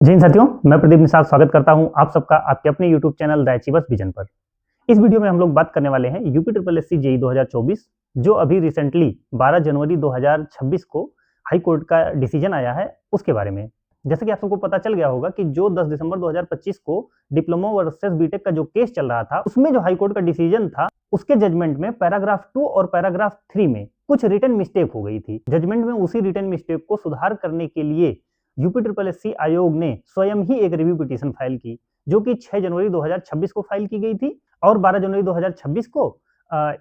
जय हिंद साथियों, मैं प्रदीप निषाद स्वागत करता हूं आप सबका आपके अपने YouTube channel the achievers vision पर। इस वीडियो में हम लोग बात करने वाले हैं यूपी ट्रिपल एससी जेई 2024 जो अभी रिसेंटली 12 जनवरी 2026 को हाई कोर्ट का डिसीजन आया है उसके बारे में। जैसे कि आप सबको पता चल गया होगा कि जो 10 दिसंबर 2025 को डिप्लोमा वर्सेस बीटेक का जो केस चल रहा था उसमें जो हाई कोर्ट का डिसीजन था उसके जजमेंट में पैराग्राफ 2 और पैराग्राफ 3 में कुछ रिटन मिस्टेक हो गई थी। जजमेंट में उसी रिटन मिस्टेक को सुधार करने के लिए यूपी ट्रिपल एससी आयोग ने स्वयं ही एक रिव्यू पिटीशन फाइल की जो कि 6 जनवरी 2026 को फाइल की गई थी और 12 जनवरी 2026 को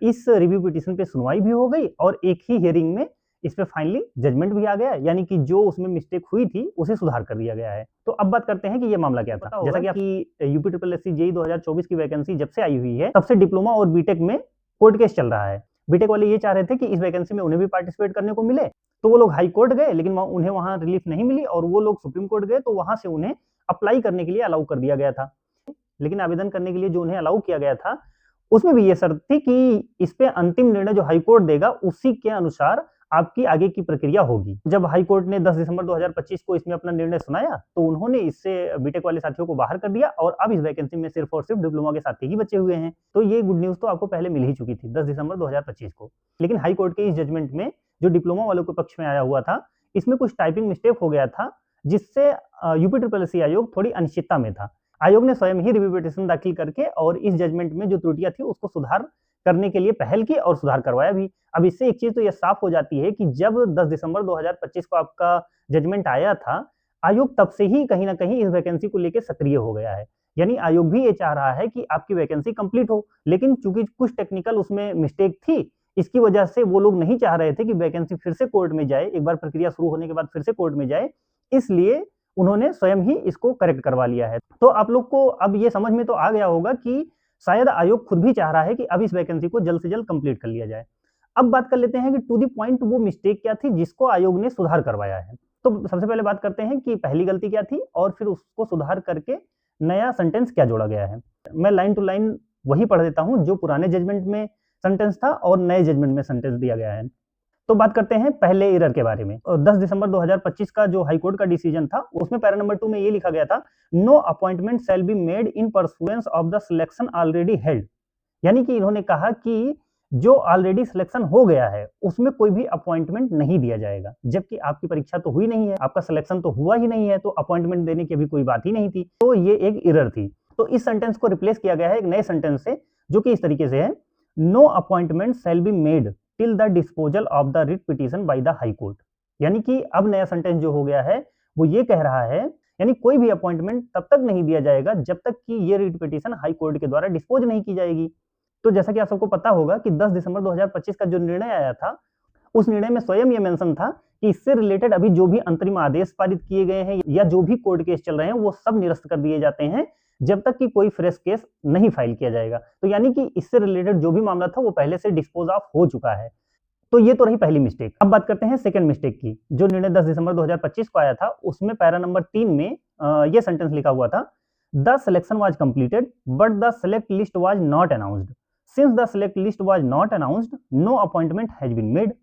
इस रिव्यू पिटीशन पे सुनवाई भी हो गई और एक ही हियरिंग में इस पे फाइनली जजमेंट भी आ गया, यानी कि जो उसमें मिस्टेक हुई थी उसे सुधार कर दिया गया है। तो अब बात करते हैं कि ये मामला क्या था। जैसा कि आपकी यूपी ट्रिपल एससी जेई 2024 की वैकेंसी जब से आई हुई है तब से डिप्लोमा और बीटेक में कोर्ट केस चल रहा है। बीटेक वाले ये चाह रहे थे कि इस वैकेंसी में उन्हें भी पार्टिसिपेट करने को मिले, तो वो लोग हाई कोर्ट गए लेकिन उन्हें वहां रिलीफ नहीं मिली और वो लोग सुप्रीम कोर्ट गए तो वहां से उन्हें अप्लाई करने के लिए अलाउ कर दिया गया था। लेकिन आवेदन करने के लिए जो उन्हें अलाउ किया गया था उसमें भी ये शर्त थी कि इस पे अंतिम निर्णय जो हाई कोर्ट देगा उसी के अनुसार आपकी आगे की प्रक्रिया होगी। जब हाई कोर्ट ने 10 दिसंबर 2025 को इसमें अपना निर्णय सुनाया तो उन्होंने इससे बीटेक वाले साथियों को बाहर कर दिया और अब इस वैकेंसी में सिर्फ और सिर्फ डिप्लोमा के साथी ही बचे हुए हैं। तो ये गुड न्यूज तो आपको पहले मिल ही चुकी थी 10 दिसंबर 2025 को। लेकिन हाई कोर्ट के इस जजमेंट में जो डिप्लोमा वालों के पक्ष में आया हुआ था इसमें कुछ टाइपिंग मिस्टेक हो गया था जिससे यूपी ट्रिपल एससी आयोग थोड़ी अनिश्चितता में था। आयोग ने स्वयं ही रिव्यू पिटीशन दाखिल करके और इस जजमेंट में जो त्रुटियां थी उसको सुधार करने के लिए पहल की और सुधार करवाया भी। अब इससे एक चीज तो यह साफ हो जाती है कि जब 10 दिसंबर 2025 को आपका जजमेंट आया था आयोग तब से ही कहीं ना कहीं इस वैकेंसी को लेकर सक्रिय हो गया है। यानी आयोग भी ये चाह रहा है कि आपकी वैकेंसी कंप्लीट हो, लेकिन चूंकि कुछ टेक्निकल उसमें मिस्टेक थी इसकी वजह से वो लोग नहीं चाह रहे थे कि वैकेंसी फिर से कोर्ट में जाए, एक बार प्रक्रिया शुरू होने के बाद फिर से कोर्ट में जाए, इसलिए उन्होंने स्वयं ही इसको करेक्ट करवा लिया है। तो आप लोग को अब ये समझ में तो आ गया होगा कि शायद आयोग खुद भी चाह रहा है कि अब इस वैकेंसी को जल्द से जल्द कंप्लीट कर लिया जाए। अब बात कर लेते हैं कि टू द पॉइंट वो मिस्टेक क्या थी जिसको आयोग ने सुधार करवाया है। तो सबसे पहले बात करते हैं कि पहली गलती क्या थी और फिर उसको सुधार करके नया सेंटेंस क्या जोड़ा गया है। मैं लाइन टू लाइन वही पढ़ देता हूं जो पुराने जजमेंट में सेंटेंस था और नए जजमेंट में सेंटेंस दिया गया है। तो बात करते हैं पहले एरर के बारे में। 10 दिसंबर 2025 का जो हाई कोर्ट का डिसीजन था उसमें पैरा नंबर 2 में ये लिखा गया था, no appointment shall be made in pursuance of the selection already held. यानी कि इन्होंने कहा कि जो ऑलरेडी सिलेक्शन हो गया है उसमें कोई भी अपॉइंटमेंट नहीं दिया जाएगा, जबकि आपकी परीक्षा तो हुई नहीं है, आपका सिलेक्शन तो हुआ ही नहीं है, तो अपॉइंटमेंट देने की अभी कोई बात ही नहीं थी। तो ये एक एरर थी। तो इस सेंटेंस को रिप्लेस किया गया है एक नए सेंटेंस से जो कि इस तरीके से है, no appointment shall be made till the disposal of the writ petition by the high court. यानी कि अब नया सेंटेंस जो हो गया है वो ये कह रहा है, यानी कोई भी अपॉइंटमेंट तब तक नहीं दिया जाएगा जब तक कि ये रिट पिटीशन हाई कोर्ट के द्वारा डिस्पोज नहीं की जाएगी। तो जैसा कि आप सबको पता होगा कि 10 दिसंबर 2025 का जो निर्णय आया था उस निर्णय में स्वयं ये मेंशन था कि इससे रिलेटेड अभी जो भी अंतरिम आदेश पारित किए गए हैं या जो भी कोर्ट केस चल रहे हैं वो सब निरस्त कर दिए जाते हैं जब तक कि कोई फ्रेश केस नहीं फाइल किया जाएगा। तो यानी कि इससे रिलेटेड जो भी मामला था वो पहले से डिस्पोज ऑफ हो चुका है। तो ये तो रही पहली मिस्टेक। अब बात करते हैं सेकंड मिस्टेक की। जो निर्णय 10 दिसंबर 2025 को आया था उसमें पैरा नंबर 3 में ये सेंटेंस लिखा हुआ था, the selection was completed but the select list was not announced, since the select list was not announced no appointment has been made.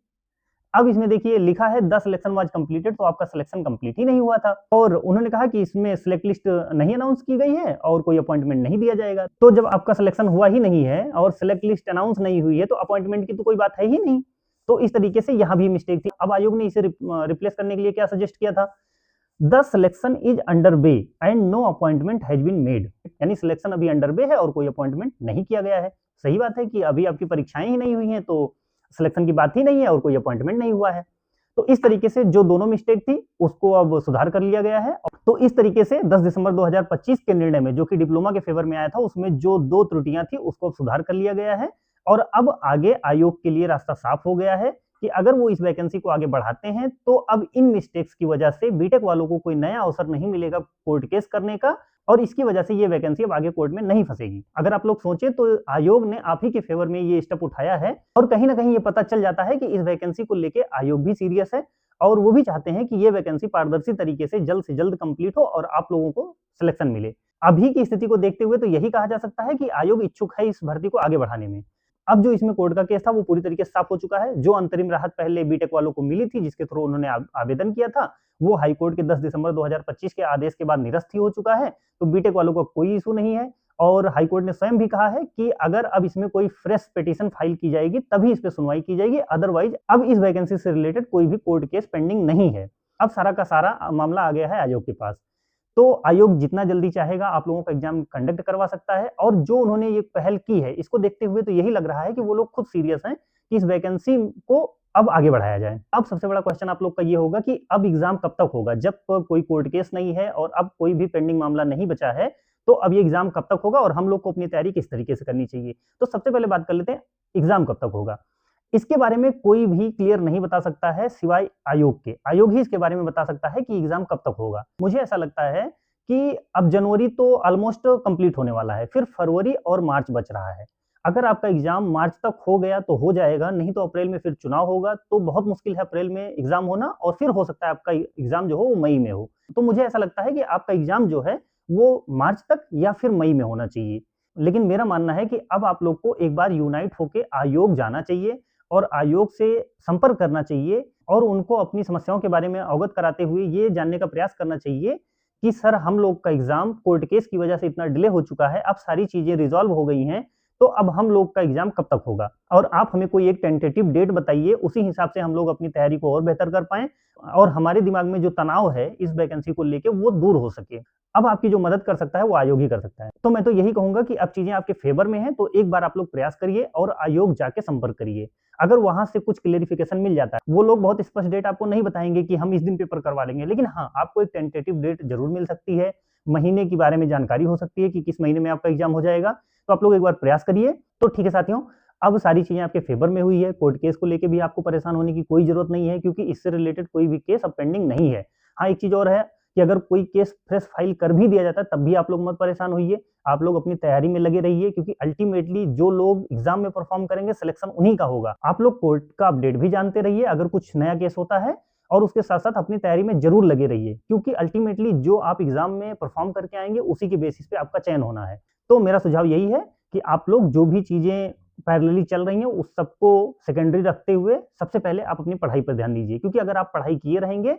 अब इसमें देखिए लिखा है द सिलेक्शन वाज कंप्लीटेड, तो आपका सिलेक्शन कंप्लीट ही नहीं हुआ था और उन्होंने कहा कि इसमें सिलेक्ट लिस्ट नहीं अनाउंस की गई है और कोई अपॉइंटमेंट नहीं दिया जाएगा। तो जब आपका सिलेक्शन हुआ ही नहीं है और सिलेक्ट लिस्ट अनाउंस नहीं हुई है तो अपॉइंटमेंट की तो कोई बात है ही नहीं। तो इस तरीके से यहाँ भी मिस्टेक थी। अब आयोग ने इसे रिप्लेस करने के लिए क्या सजेस्ट किया था, the selection is under way and no appointment has been made. यानी सिलेक्शन अभी अंडर वे है और कोई अपॉइंटमेंट नहीं किया गया है। सही बात है कि अभी आपकी परीक्षाएं ही नहीं हुई हैं तो सिलेक्शन की बात ही नहीं है और कोई अपॉइंटमेंट नहीं हुआ है। तो इस तरीके से जो दोनों मिस्टेक थी उसको अब सुधार कर लिया गया है। तो इस तरीके से 10 दिसंबर 2025 के निर्णय में जो कि डिप्लोमा के फेवर में आया था उसमें जो दो त्रुटियां थी उसको सुधार कर लिया गया है और अब आगे आयोग के लिए रास्ता साफ हो गया है कि अगर वो इस वैकेंसी को आगे बढ़ाते हैं तो अब इन मिस्टेक्स की वजह से बीटेक वालों को कोई नया अवसर नहीं मिलेगा कोर्ट केस करने का और इसकी वजह से ये वैकेंसी अब आगे कोर्ट में नहीं फंसेगी। अगर आप लोग सोचें तो आयोग ने आप ही के फेवर में ये स्टेप उठाया है और कहीं ना कहीं ये पता चल जाता है कि इस वैकेंसी को लेके आयोग भी सीरियस है और वो भी चाहते हैं कि ये वैकेंसी पारदर्शी तरीके से जल्द कंप्लीट हो और आप लोगों को सिलेक्शन मिले। अभी की स्थिति को देखते हुए तो यही कहा जा सकता है कि आयोग इच्छुक है इस भर्ती को आगे बढ़ाने में। अब जो इसमें कोर्ट का केस था वो पूरी तरीके से साफ हो चुका है। जो अंतरिम राहत पहले बीटेक वालों को मिली थी, जिसके थ्रू उन्होंने आवेदन किया था, वो हाई कोर्ट के 10 दिसंबर 2025 के आदेश के बाद निरस्त ही हो चुका है। तो बीटेक वालों को कोई इशू नहीं है और हाई कोर्ट ने स्वयं भी कहा है कि अगर अब इसमें कोई फ्रेश पिटीशन फाइल की जाएगी तभी इस पे सुनवाई की जाएगी, अदरवाइज अब इस वैकेंसी से रिलेटेड कोई भी कोर्ट केस पेंडिंग नहीं है। अब सारा का सारा मामला आ गया है आयोग के पास। तो आयोग जितना जल्दी चाहेगा आप लोगों का एग्जाम कंडक्ट करवा सकता है और जो उन्होंने ये पहल की है, इसको देखते हुए तो यही लग रहा है कि वो लोग खुद सीरियस हैं कि इस वैकेंसी को अब आगे बढ़ाया जाए। अब सबसे बड़ा क्वेश्चन आप लोग का ये होगा कि अब एग्जाम कब तक होगा? जब कोई कोर्ट केस नहीं है और अब कोई भी पेंडिंग मामला नहीं बचा है, तो अब ये एग्जाम कब तक होगा और हम लोग को अपनी तैयारी किस तरीके से करनी चाहिए? तो सबसे पहले बात कर लेते हैं एग्जाम कब तक होगा। इसके बारे में कोई भी क्लियर नहीं बता सकता है सिवाय आयोग के। आयोग ही इसके बारे में बता सकता है कि एग्जाम कब तक होगा। मुझे ऐसा लगता है कि अब जनवरी तो ऑलमोस्ट कंप्लीट होने वाला है, फिर फरवरी और मार्च बच रहा है। अगर आपका एग्जाम मार्च तक हो गया तो हो जाएगा, नहीं तो अप्रैल में फिर चुनाव होगा, तो बहुत मुश्किल है अप्रैल में एग्जाम होना और फिर हो सकता है आपका एग्जाम जो हो वो मई में हो। तो मुझे ऐसा लगता है कि आपका एग्जाम जो है वो मार्च तक या फिर मई में होना चाहिए। लेकिन मेरा मानना है कि अब आप लोग को एक बार यूनाइट होके आयोग जाना चाहिए और आयोग से संपर्क करना चाहिए और उनको अपनी समस्याओं के बारे में अवगत कराते हुए ये जानने का प्रयास करना चाहिए कि सर हम लोग का एग्जाम कोर्ट केस की वजह से इतना डिले हो चुका है, अब सारी चीजें रिजॉल्व हो गई हैं, तो अब हम लोग का एग्जाम कब तक होगा और आप हमें कोई एक टेंटेटिव डेट बताइए, उसी हिसाब से हम लोग अपनी तैयारी को और बेहतर कर पाएं और हमारे दिमाग में जो तनाव है इस वैकेंसी को लेके वो दूर हो सके। अब आपकी जो मदद कर सकता है वो आयोग ही कर सकता है। तो मैं तो यही कहूंगा कि अब चीजें आपके फेवर में हैं तो एक बार आप लोग प्रयास करिए और आयोग जाके संपर्क करिए। अगर वहां से कुछ क्लेरिफिकेशन मिल जाता है, वो लोग बहुत स्पष्ट डेट आपको नहीं बताएंगे कि हम इस दिन पेपर करवा लेंगे, लेकिन हाँ आपको एक टेंटेटिव डेट जरूर मिल सकती है, महीने के बारे में जानकारी हो सकती है कि किस महीने में आपका एग्जाम हो जाएगा। तो आप लोग एक बार प्रयास करिए। तो ठीक है साथियों, अब सारी चीजें आपके फेवर में हुई है, कोर्ट केस को लेके भी आपको परेशान होने की कोई जरूरत नहीं है क्योंकि इससे रिलेटेड कोई भी केस अब पेंडिंग नहीं है। हाँ एक चीज और है कि अगर कोई केस फ्रेश फाइल कर भी दिया जाता है तब भी आप लोग मत परेशान होइए, आप लोग अपनी तैयारी में लगे रहिए क्योंकि अल्टीमेटली जो लोग एग्जाम में परफॉर्म करेंगे सिलेक्शन उन्हीं का होगा। आप लोग कोर्ट का अपडेट भी जानते रहिए अगर कुछ नया केस होता है और उसके साथ साथ अपनी तैयारी में जरूर लगे रहिए क्योंकि अल्टीमेटली जो आप एग्जाम में परफॉर्म करके आएंगे उसी के बेसिस पे आपका चयन होना है। तो मेरा सुझाव यही है कि आप लोग जो भी चीजें पैरेलली चल रही हैं उस सबको सेकेंडरी रखते हुए सबसे पहले आप अपनी पढ़ाई पर ध्यान दीजिए क्योंकि अगर आप पढ़ाई किए रहेंगे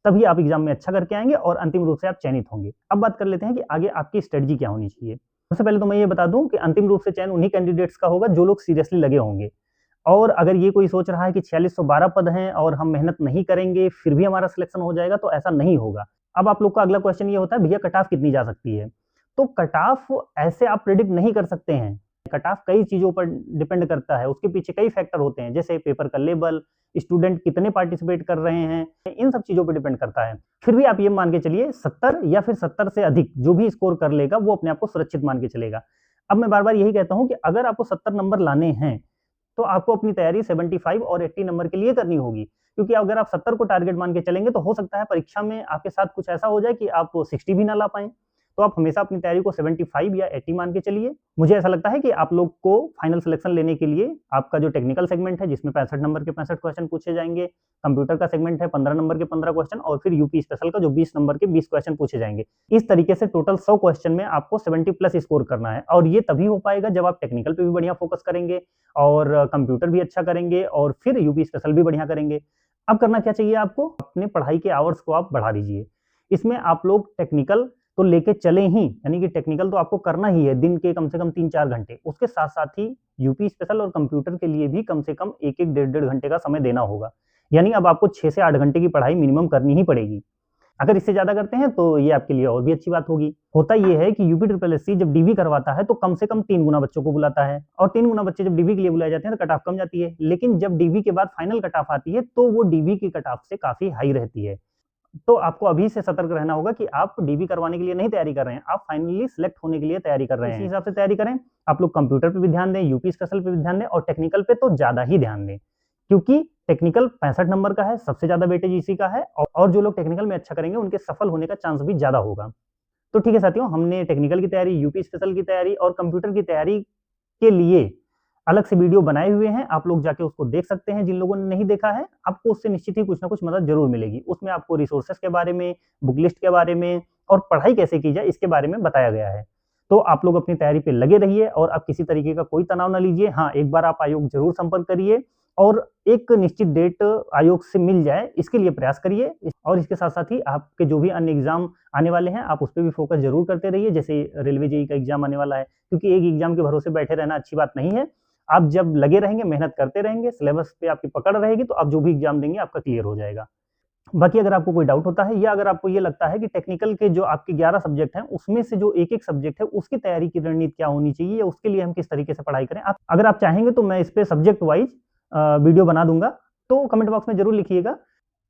तभी आप एग्जाम में अच्छा करके आएंगे और अंतिम रूप से आप चयनित होंगे। अब बात कर लेते हैं कि आगे आपकी स्ट्रेटजी क्या होनी चाहिए। सबसे पहले तो मैं ये बता दूं कि अंतिम रूप से चयन उन्हीं कैंडिडेट्स का होगा जो लोग सीरियसली लगे होंगे और अगर ये कोई सोच रहा है कि 4612 पद हैं और हम मेहनत नहीं करेंगे फिर भी हमारा सिलेक्शन हो जाएगा, तो ऐसा नहीं होगा। अब आप लोग का अगला क्वेश्चन ये होता है भैया कट ऑफ कितनी जा सकती है? तो कट ऑफ ऐसे आप प्रिडिक्ट नहीं कर सकते हैं। कट ऑफ कई चीजों पर डिपेंड करता है, उसके पीछे कई फैक्टर होते हैं जैसे पेपर का लेवल, स्टूडेंट कितने पार्टिसिपेट कर रहे हैं, इन सब चीजों पर डिपेंड करता है। फिर भी आप ये मान के चलिए 70 या फिर 70 से अधिक जो भी स्कोर कर लेगा वो अपने आप को सुरक्षित मान के चलेगा। अब मैं बार बार यही कहता हूं कि अगर आपको 70 नंबर लाने हैं तो आपको अपनी तैयारी 75 और 80 नंबर के लिए करनी होगी क्योंकि अगर आप 70 को टारगेट मान के चलेंगे तो हो सकता है परीक्षा में आपके साथ कुछ ऐसा हो जाए कि आप 60 भी ना ला पाएं। तो आप हमेशा अपनी तैयारी को 75 या 80 मान के चलिए। मुझे ऐसा लगता है कि आप लोग को फाइनल सिलेक्शन लेने के लिए आपका जो टेक्निकल सेगमेंट है जिसमें 65 नंबर के 65 क्वेश्चन पूछे जाएंगे, कंप्यूटर का सेगमेंट है 15 नंबर के 15 क्वेश्चन और फिर यूपी स्पेशल का जो 20 नंबर के 20 क्वेश्चन पूछे जाएंगे। इस तरीके से टोटल 100 क्वेश्चन में आपको 70 प्लस स्कोर करना है और ये तभी हो पाएगा जब आप टेक्निकल पे भी बढ़िया फोकस करेंगे और कंप्यूटर भी अच्छा करेंगे और फिर यूपी स्पेशल भी बढ़िया करेंगे। अब करना क्या चाहिए आपको? अपने पढ़ाई के आवर्स को आप बढ़ा दीजिए। इसमें आप लोग टेक्निकल तो लेके चले ही, यानी कि टेक्निकल तो आपको करना ही है दिन के कम से कम 3-4 घंटे, उसके साथ साथ ही यूपी स्पेशल और कंप्यूटर के लिए भी कम से कम 1-1 डेढ़ घंटे का समय देना होगा। यानी अब आपको 6 से 8 घंटे की पढ़ाई मिनिमम करनी ही पड़ेगी। अगर इससे ज्यादा करते हैं तो ये आपके लिए और भी अच्छी बात होगी। होता ये है कि यूपी ट्रिपल एससी जब डीवी करवाता है तो कम से कम 3 गुना बच्चों को बुलाता है और 3 गुना बच्चे जब डीवी के लिए बुलाए जाते हैं तो कट ऑफ कम जाती है, लेकिन जब डीवी के बाद फाइनल कट ऑफ आती है तो वो डीवी की कट ऑफ से काफी हाई रहती है। तो आपको अभी से सतर्क रहना होगा कि आप डीबी करवाने के लिए नहीं तैयारी कर रहे हैं, आप फाइनली सिलेक्ट होने के लिए तैयारी कर रहे हैं। इसी हिसाब से तैयारी करें। आप लोग कंप्यूटर पे भी ध्यान दें, यूपी स्पेशल पे भी ध्यान दें और टेक्निकल पे तो ज्यादा ही ध्यान दें क्योंकि टेक्निकल 65 नंबर का है, सबसे ज्यादा वेटेज इसी का है और जो लोग टेक्निकल में अच्छा करेंगे उनके सफल होने का चांस भी ज्यादा होगा। तो ठीक है साथियों, हमने टेक्निकल की तैयारी, यूपी स्पेशल की तैयारी और कंप्यूटर की तैयारी के लिए अलग से वीडियो बनाए हुए हैं, आप लोग जाके उसको देख सकते हैं। जिन लोगों ने नहीं देखा है आपको उससे निश्चित ही कुछ ना कुछ मदद जरूर मिलेगी। उसमें आपको रिसोर्सेस के बारे में, बुक लिस्ट के बारे में और पढ़ाई कैसे की जाए इसके बारे में बताया गया है। तो आप लोग अपनी तैयारी पे लगे रहिए और आप किसी तरीके का कोई तनाव ना लीजिए। हाँ, एक बार आप आयोग ज़रूर संपर्क करिए और एक निश्चित डेट आयोग से मिल जाए, इसके लिए प्रयास करिए। और इसके साथ-साथ ही आपके जो भी अन्य एग्ज़ाम आने वाले हैं, आप उस पे भी फ़ोकस ज़रूर करते रहिए। जैसे रेलवे जेईई का एग्ज़ाम आने वाला है, क्योंकि एक एग्ज़ाम के भरोसे बैठे रहना अच्छी बात नहीं है। आप जब लगे रहेंगे, मेहनत करते रहेंगे, सिलेबस पे आपकी पकड़ रहेगी, तो आप जो भी एग्ज़ाम देंगे, आपका क्लियर हो जाएगा। बाकी अगर आपको कोई डाउट होता है या अगर आपको ये लगता है कि टेक्निकल के जो आपके 11 सब्जेक्ट हैं, उसमें से जो एक-एक सब्जेक्ट है, उसकी तैयारी की रणनीति क्या होनी चाहिए या उसके लिए हम किस तरीके से पढ़ाई करें? आप अगर आप चाहेंगे तो मैं इस पे सब्जेक्ट वाइज़ वीडियो बना दूँगा, तो कमेंट बॉक्स में ज़रूर लिखिएगा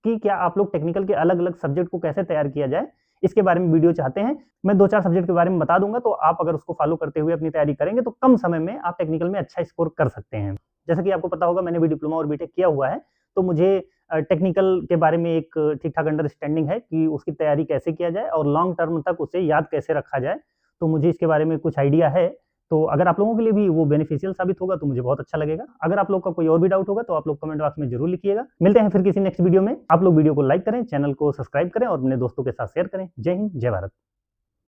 कि क्या आप लोग टेक्निकल के अलग-अलग सब्जेक्ट को कैसे तैयार किया जाए, इसके बारे में वीडियो चाहते हैं। मैं 2-4 सब्जेक्ट के बारे में बता दूँगा, तो आप अगर उसको फ़ॉलो करते हुए अपनी तैयारी करेंगे, तो कम समय में आप टेक्निकल में अच्छा स्कोर कर सकते हैं। जैसा कि आपको पता होगा, मैंने भी डिप्लोमा और बीटेक किया हुआ है, तो मुझे टेक्निकल के बारे में एक ठीक-ठाक अंडरस्टैंडिंग है कि उसकी तैयारी कैसे किया जाए और लॉन्ग टर्म तक उसे याद कैसे रखा जाए। तो मुझे इसके बारे में कुछ आइडिया है, तो अगर आप लोगों के लिए भी वो बेनिफिशियल साबित होगा, तो मुझे बहुत अच्छा लगेगा। अगर आप लोग का कोई और भी डाउट होगा, तो आप लोग कमेंट बॉक्स में ज़रूर लिखिएगा। मिलते हैं फिर किसी नेक्स्ट वीडियो में। आप लोग वीडियो को लाइक करें, चैनल को सब्सक्राइब करें और अपने दोस्तों के साथ शेयर करें। जय हिंद, जय भारत।